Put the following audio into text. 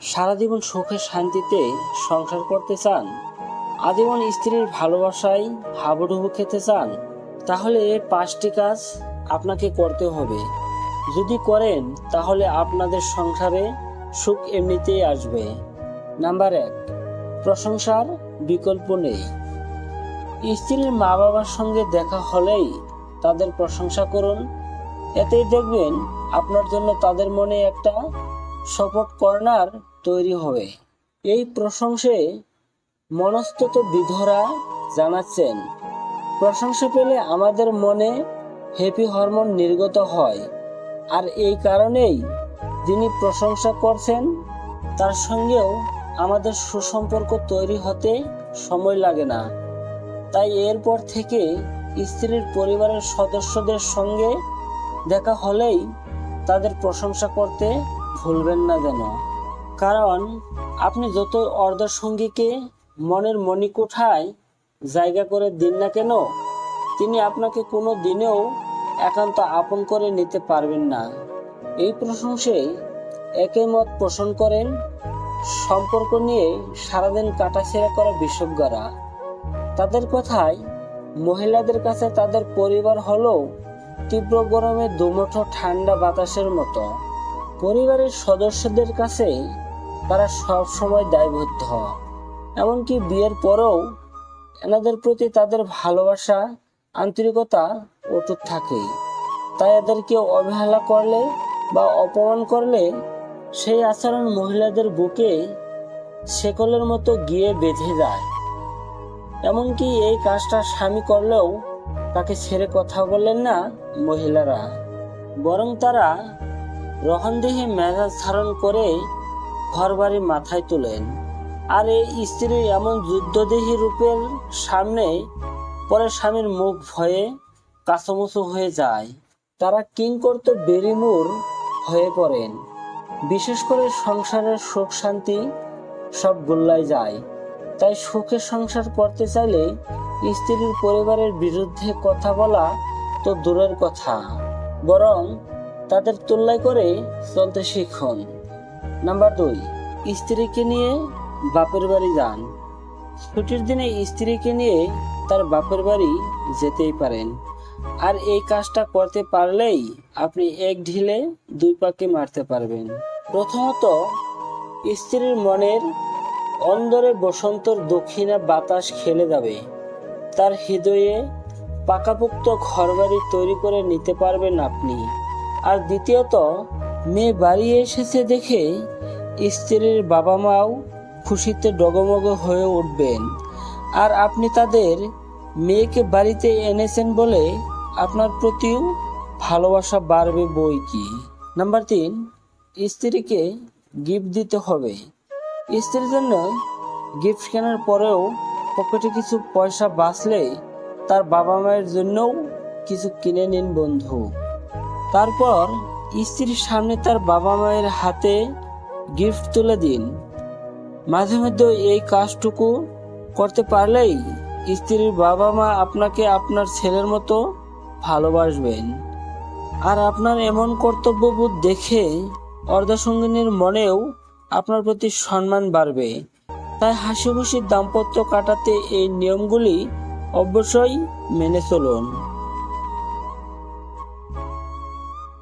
সারা জীবন সুখে শান্তিতে সংসার করতে চান? আজীবন স্ত্রীর ভালোবাসায় হাবুডুবু খেতে চান? তাহলে এই 5টি কাজ আপনাকে করতে হবে। যদি করেন তাহলে আপনাদের সংসারে সুখ এমনিতেই আসবে। নাম্বার 1, প্রশংসার বিকল্প নেই। স্ত্রীর মা বাবার সঙ্গে দেখা হলেই তাদের প্রশংসা করুন। এতেই দেখবেন আপনার জন্য তাদের মনে একটা সাপোর্ট কর্নার তৈরি হবে। এই প্রশংসে মনস্তত বিধরা জানাচ্ছেন, প্রশংসা পেলে আমাদের মনে হ্যাপি হরমোন নির্গত হয়, আর এই কারণেই যিনি প্রশংসা করছেন তার সঙ্গেও আমাদের সুসম্পর্ক তৈরি হতে সময় লাগে না। তাই এরপর থেকে স্ত্রীর পরিবারের সদস্যদের সঙ্গে দেখা হলেই তাদের প্রশংসা করতে ভুলবেন না যেন। কারণ আপনি যত অর্ধসঙ্গীকে মনের মণিকোঠায় জায়গা করে দিন না কেন, তিনি আপনাকে কোনো দিনেও একান্ত আপন করে নিতে পারবেন না। এই প্রশংসে একই মত পোষণ করেন সম্পর্ক নিয়ে সারাদিন কাটাছেঁড়া করা বিশেষজ্ঞরা। তাদের কথায় মহিলাদের কাছে তাদের পরিবার হলো তীব্র গরমে দুমুঠো ঠান্ডা বাতাসের মতো। পরিবারের সদস্যদের কাছে তারা সব সময় দায়বদ্ধ। এমনকি বিয়ের পরেও এনাদের প্রতি তাদের ভালোবাসা, আন্তরিকতা অটুট থাকে। তাই এদেরকে অবহেলা করলে বা অপমান করলে সেই আচরণ মহিলাদের বুকে শেকলের মতো গিয়ে বেঁধে যায়। এমনকি এই কাজটা স্বামী করলেও তাকে ছেড়ে কথা বলেন না মহিলারা, বরং তারা রহনদেহে মেজাজ ধারণ করে ঘরবাড়ি মাথায় তোলেন। আর এই স্ত্রীর এমন যুদ্ধদেহী রূপের সামনে পরে স্বামীর মুখ ভয়ে কাঁচুমুচু হয়ে যায়। তারা কিংকর্ত বেরিমুর হয়ে পড়েন। বিশেষ করে সংসারের সুখ শান্তি সব গোল্লায় যায়। তাই সুখে সংসার করতে চাইলে স্ত্রীর পরিবারের বিরুদ্ধে কথা বলা তো দূরের কথা, বরং তাদের তুলনায় করে চলতে শিখুন। নাম্বার 2, স্ত্রীকে নিয়ে বাপের বাড়ি যান। ছুটির দিনে স্ত্রীকে নিয়ে তার বাপের বাড়ি যেতেই পারেন। আর এই কাজটা করতে পারলেই আপনি এক ঢিলে 2 পাখি মারতে পারবেন। প্রথমত, স্ত্রীর মনের অন্দরে বসন্তর দক্ষিণা বাতাস খেলে যাবে। তার হৃদয়ে পাকাপোক্ত ঘরবাড়ি তৈরি করে নিতে পারবেন আপনি। আর দ্বিতীয়ত, মেয়ে বাড়ি এসেছে দেখে স্ত্রীর বাবা মাও খুশিতে ডগমগ হয়ে উঠবেন। আর আপনি তাদের মেয়েকে বাড়িতে এনেছেন বলে আপনার প্রতিও ভালোবাসা বাড়বে বই কি। নাম্বার 3, স্ত্রীকে গিফট দিতে হবে। স্ত্রীর জন্য গিফট কেনার পরেও পকেটে কিছু পয়সা বাঁচলে তার বাবা মায়ের জন্যও কিছু কিনে নিন বন্ধু। তারপর স্ত্রীর সামনে তার বাবা মায়ের হাতে গিফট তুলে দিন। মাঝে মধ্যে এই কাজটুকু করতে পারলেই স্ত্রীর বাবা মা আপনাকে আপনার ছেলের মতো ভালোবাসবেন। আর আপনার এমন কর্তব্যবোধ দেখে অর্ধসঙ্গিনীর মনেও আপনার প্রতি সম্মান বাড়বে। তাই হাসি খুশি দাম্পত্য কাটাতে এই নিয়মগুলি অবশ্যই মেনে চলুন।